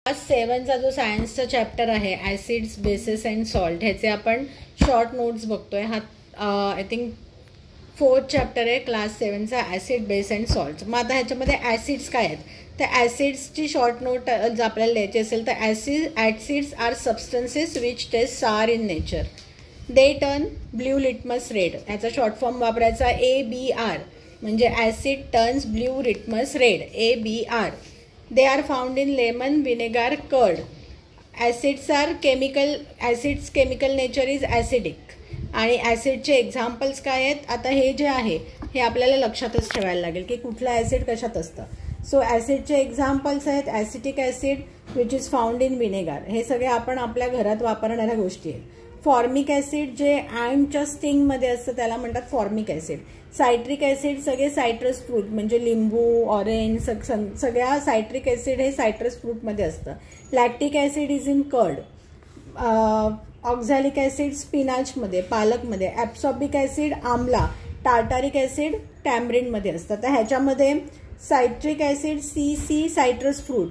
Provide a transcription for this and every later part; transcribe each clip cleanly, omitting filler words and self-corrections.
Class 7चा जो सायन्सचा chapter आहे ॲसिड्स बेसिस अँड सॉल्ट ह्याचे आपण शॉर्ट नोट्स बघतोय. हा आय थिंक 4th चॅप्टर आहे क्लास 7चा ॲसिड बेस अँड सॉल्ट. मग आता ह्याच्यामध्ये ॲसिड्स काय आहेत तर ॲसिड्सची शॉर्ट नोट जर आपल्याला लिहायची असेल तर acids are substances which taste sour in nature. They turn blue litmus red. ह्याचा शॉर्ट फॉर्म वापरायचा ABR म्हणजे acid turns blue litmus red ABR. They are found in lemon, vinegar, curd. Acids chemical nature is acidic. आणि ॲसिडचे examples काय आहेत. आता हे जे आहे हे आपल्याला लक्षातच ठेवायला लागेल की कुठलं ॲसिड कशात असतं. सो ॲसिडचे एक्झाम्पल्स आहेत acetic acid which is found in vinegar. हे सगळे आपण आपल्या घरात वापरणाऱ्या गोष्टी आहेत. फॉर्मिक ॲसिड जे ॲमच्या स्टिंगमध्ये असतं त्याला म्हणतात फॉर्मिक ॲसिड. सायट्रिक ॲसिड सगळे सायट्रस फ्रूट म्हणजे लिंबू ऑरेंज सगळ्या सायट्रिक ॲसिड हे सायट्रस फ्रूटमध्ये असतं. Lactic acid is in curd. Oxalic acid स्पिनाचमध्ये पालकमध्ये. Absorbic acid amla. Tartaric acid टॅमरिनमध्ये असतं. तर ह्याच्यामध्ये citric acid CC citrus fruit.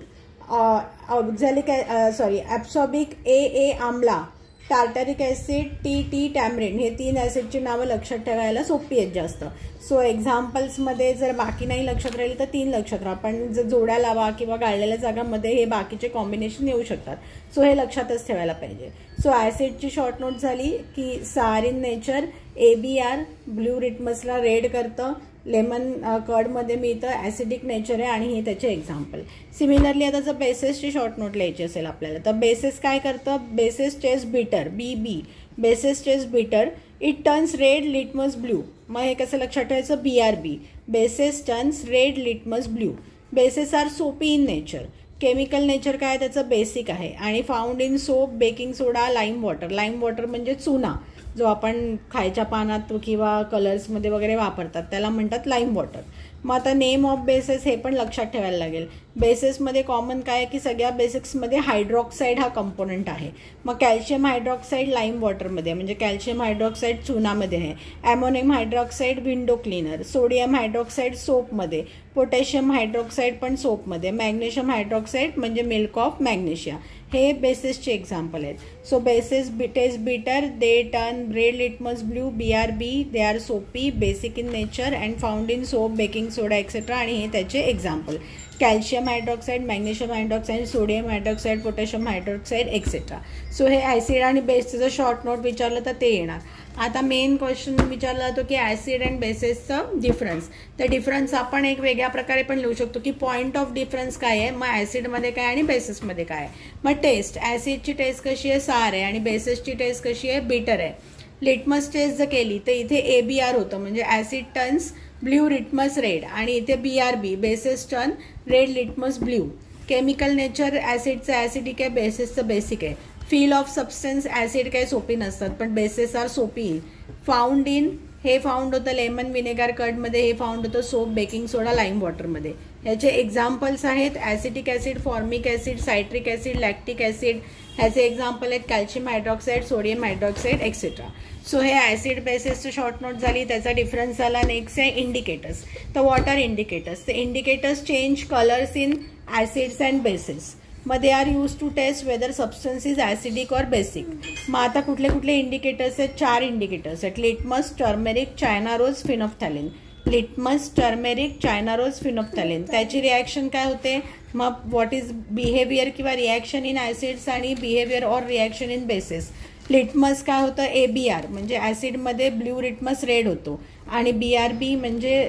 Oxalic absorbic AA amla. Tartaric acid TT tamarind. हे 3 ॲसिडची नावं लक्षात ठेवायला सोपी आहेत जास्त. सो एक्झाम्पल्समध्ये जर बाकी नाही लक्षात राहिली तर 3 लक्षात राहा. पण जर जोड्या लावा किंवा गाळलेल्या जागांमध्ये हे बाकीचे कॉम्बिनेशन येऊ शकतात. सो हे लक्षातच ठेवायला पाहिजे. सो ॲसिडची शॉर्ट नोट झाली की sour in nature ABR blue लिटमसला रेड करतं. लेमन कर्डमध्ये मिळतं. ॲसिडिक नेचर आहे आणि हे त्याचे एक्झाम्पल. सिमिलरली आता जर बेसिसची शॉर्ट नोट लिहायची असेल आपल्याला तर बेसिस काय करतं. Bases taste bitter BB. Bases taste bitter. It turns red litmus blue. मग हे कसं लक्षात ठेवायचं BRB. Bases turns red litmus blue. Bases are soapy in nature. Chemical nature काय त्याचं बेसिक आहे आणि found in soap baking soda lime water. Lime water म्हणजे चुना जो आपण खायच्या पानात किंवा कलर्समध्ये वगैरे वापरतात त्याला म्हणतात लाईम वॉटर. मग आता नेम ऑफ बेसिस हे पण लक्षात ठेवायला लागेल. बेसिसमध्ये कॉमन काय की सगळ्या बेसिक्समध्ये हायड्रॉक्साईड हा कंपोनंट आहे. मग कॅल्शियम हायड्रॉक्साईड लाईम वॉटरमध्ये म्हणजे कॅल्शियम हायड्रॉक्साईड चुनामध्ये आहे. Ammonium hydroxide window cleaner. Sodium hydroxide सोपमध्ये. पोटॅशियम हायड्रॉक्साईड पण सोपमध्ये. मॅग्नेशियम हायड्रॉक्साईड म्हणजे मिल्क ऑफ मॅग्नेशिया. हे बेसिसचे एक्झाम्पल आहेत. So bases taste bitter. They turn red litmus blue BRB. They are soapy basic in nature and found in soap baking soda etcetera. आणि हे त्याचे एक्झाम्पल. Calcium hydroxide magnesium hydroxide sodium hydroxide potassium hydroxide etcetera. So हे acid आणि बेसचं जर short note विचारलं तर ते येणार. आता मेन क्वेश्चन विचारला जातो की ॲसिड अँड बेसिसचं डिफरन्स. तर डिफरन्स आपण एक वेगळ्या प्रकारे पण लिहू शकतो की पॉईंट ऑफ डिफरन्स काय आहे. मग ॲसिडमध्ये काय आणि बेसिसमध्ये काय आहे. मग टेस्ट ॲसिडची टेस्ट कशी आहे सार आहे आणि बेसिसची टेस्ट कशी आहे बिटर आहे. लिटमस टेस्ट जर केली तर इथे ABR होतं म्हणजे acid turns blue litmus red आणि इथे BRB bases turn red litmus blue. Chemical nature ॲसिडचं ॲसिडिक आहे बेसिसचं बेसिक आहे. फील ऑफ सबस्टन्स ॲसिड काही सोपी नसतात पण bases are soapy. Found in हे फाउंड होतं लेमन विनेगर कर्डमध्ये. हे फाउंड होतं सोप बेकिंग सोडा लाईम वॉटरमध्ये. ह्याचे एक्झाम्पल्स आहेत acetic acid formic acid citric acid lactic acid. ह्याचे एक्झाम्पल आहेत calcium hydroxide sodium hydroxide etcetera. So हे ॲसिड बेसिसची शॉर्ट नोट झाली. त्याचा डिफरन्स झाला. नेक्स्ट आहे इंडिकेटर्स. तर वॉट आर इंडिकेटर्स. तर indicators change colours in acids and bases. मग they are use to test whether substance is acidic or basic. मग आता कुठले कुठले इंडिकेटर्स आहेत. 4 इंडिकेटर्स आहेत. Litmus turmeric China rose phenolphthalein. Litmus turmeric China rose phenolphthalein. त्याची reaction काय होते. मग व्हॉट इज बिहेवियर किंवा रिॲक्शन इन ॲसिड्स आणि behaviour or reaction in basis. Litmus काय होतं ABR म्हणजे ॲसिडमध्ये ब्ल्यू लिटमस रेड होतो आणि BRB म्हणजे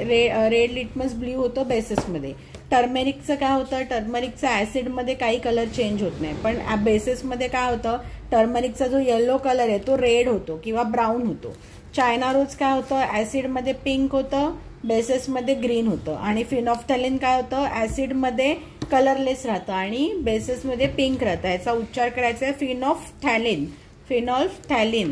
रेड लिटमस ब्ल्यू होतो बेसिसमध्ये. टर्मेरिकचं काय होतं टर्मरिकचा ॲसिडमध्ये काही कलर चेंज होत नाही पण बेसिसमध्ये काय होतं टर्मरिकचा जो येलो कलर आहे तो रेड होतो किंवा ब्राऊन होतो. चायना रोज काय होतं ॲसिडमध्ये पिंक होतं बेसिसमध्ये ग्रीन होतं. आणि फिनॉफ्थॅलिन काय होतं ॲसिडमध्ये कलरलेस राहतं आणि बेसिसमध्ये पिंक राहतं. याचा उच्चार करायचा आहे फिनॉफ्थॅलिन. फिनॉल्फथॅलिन.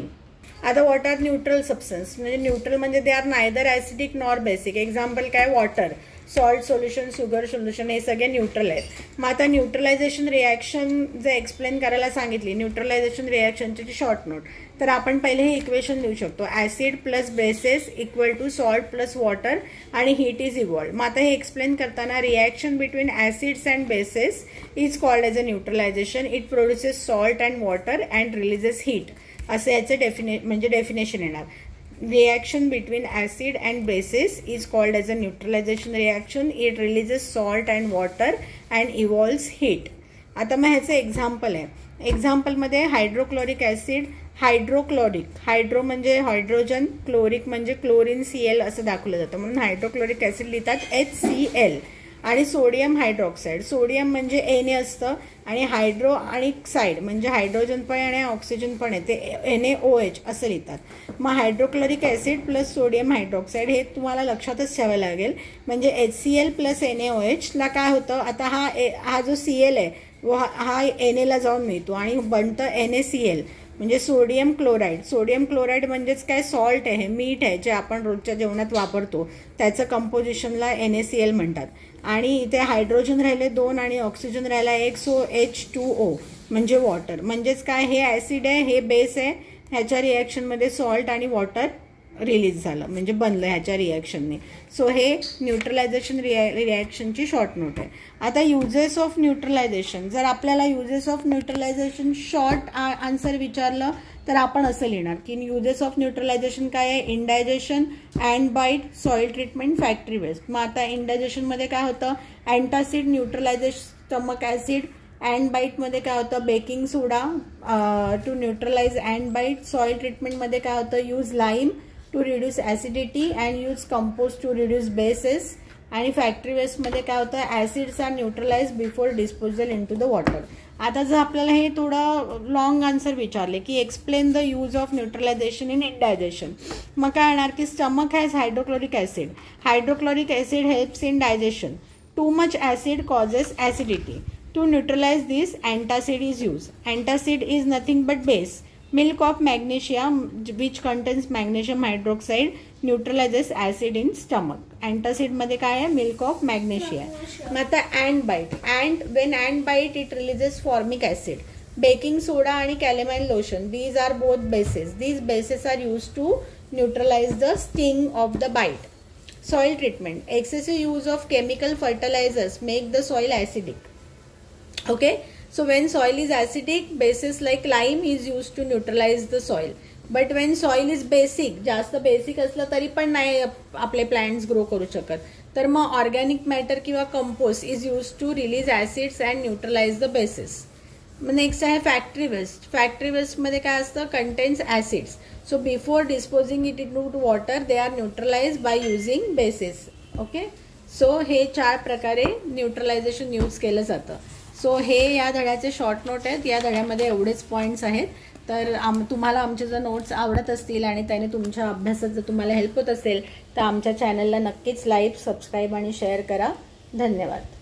आता वॉट आर न्यूट्रल सबस्टन्स म्हणजे न्यूट्रल म्हणजे they are neither acidic nor basic. Example काय water. Salt solution, sugar solution, हे सगळे न्यूट्रल आहेत. मग आता न्यूट्रलायझेशन रिॲक्शन जे एक्सप्लेन करायला सांगितली, न्यूट्रलायझेशन रिॲक्शनची शॉर्ट नोट, तर आपण पहिले हे इक्वेशन लिहू शकतो. Acid plus bases equal to salt plus water आणि हीट इज इव्हॉल्व. मग आता हे एक्सप्लेन करताना reaction between acids and bases is called as a neutralisation. It produces salt and water and releases heat, असं याचं definition येणार. Reaction between acid and bases is called as a neutralization reaction. It releases salt and water and evolves heat. आता मग ह्याचं example आहे. एक्झाम्पलमध्ये hydrochloric acid, hydro म्हणजे hydrogen, chloric म्हणजे chlorine Cl असं दाखवलं जातं, म्हणून हायड्रोक्लोरिक ॲसिड लिहितात HCl. आणि सोडियम हायड्रॉक्साईड, सोडियम म्हणजे Na असतं आणि हायड्रो आणि साईड म्हणजे हायड्रोजन पण आणि ऑक्सिजन पण आहे, ते NaOH असं लिहितात. मग hydrochloric acid plus sodium hydroxide हे तुम्हाला लक्षातच ठेवावं लागेल. म्हणजे HCl प्लस NaOHला काय होतं, आता हा जो Cl आहे हा Na जाऊन मिळतो आणि बनतं NaCl म्हणजे सोडियम क्लोराईड. सोडियम क्लोराईड म्हणजेच काय, सॉल्ट आहे, मीठ आहे, जे आपण रोजच्या जेवणात वापरतो, त्याचं कंपोजिशनला NaCl म्हणतात. आणि इथे हायड्रोजन राहिले 2 आणि ऑक्सिजन राहिला 1, सो H2O म्हणजे वॉटर. म्हणजेच काय, हे ॲसिड आहे, हे बेस आहे, ह्याच्या रिॲक्शनमध्ये सॉल्ट आणि वॉटर रिलीज झालं म्हणजे बनलं ह्याच्या रिॲक्शनने. सो हे न्यूट्रलायझेशन रिॲक्शनची शॉर्ट नोट आहे. आता युजेस ऑफ न्यूट्रलायझेशन, जर आपल्याला uses of neutralisation short answer विचारलं तर आपण असं लिहिणार की युजेस ऑफ न्यूट्रलायझेशन काय आहे, indigestion, ant bite, soil treatment, factory waste. मग आता इंडायजेशनमध्ये काय होतं, antacid neutralizes stomach acid. Ant बाईटमध्ये काय होतं, baking soda to neutralize ant bite. Soil ट्रीटमेंटमध्ये काय होतं, use lime to reduce acidity and use compost to reduce bases. आणि फॅक्टरी वेस्टमध्ये काय होतं, acids are neutralize before disposal into the water. आता जर आपल्याला हे थोडं लॉंग आन्सर विचारले की explain the use of neutralisation in indigestion, मग काय येणार की stomach has hydrochloric acid. Hydrochloric acid helps in digestion. Too much acid causes acidity. To neutralize this, antacid is used. Antacid is nothing but base. Milk of magnesia, which contains magnesium hydroxide, neutralizes acid in stomach. Antacid मध्ये काय आहे, milk of magnesia. मग आता ant bite. When ant bite, it releases formic acid. Baking soda आणि calamine lotion. These are both bases. These bases are used to neutralize the sting of the bite. Soil treatment. Excessive use of chemical fertilizers make the soil acidic. Okay, so when soil is acidic, bases like lime is used to neutralize the soil. But when soil is basic, जास्त basic असलं तरी पण नाही आपले plants grow करू शकत, तर मग ऑर्गॅनिक मॅटर किंवा compost is use to release acids and neutralise the bases. Next आहे फॅक्टरी वेस्ट. फॅक्टरी वेस्टमध्ये काय असतं, contains acids. So before disposing it into water they are neutralise by using bases. Okay, so हे 4 प्रकारे neutralisation use केलं जातं. So हे या धड्याचे शॉर्ट नोट आहेत. या धड्यामध्ये एवढेच पॉईंट्स आहेत. तर तुम्हाला आमचे जर नोट्स आवडत असतील आणि त्याने तुमच्या अभ्यासात जर तुम्हाला हेल्प होत असेल तर आमच्या चॅनलला नक्कीच लाईक, सबस्क्राईब आणि शेअर करा. धन्यवाद.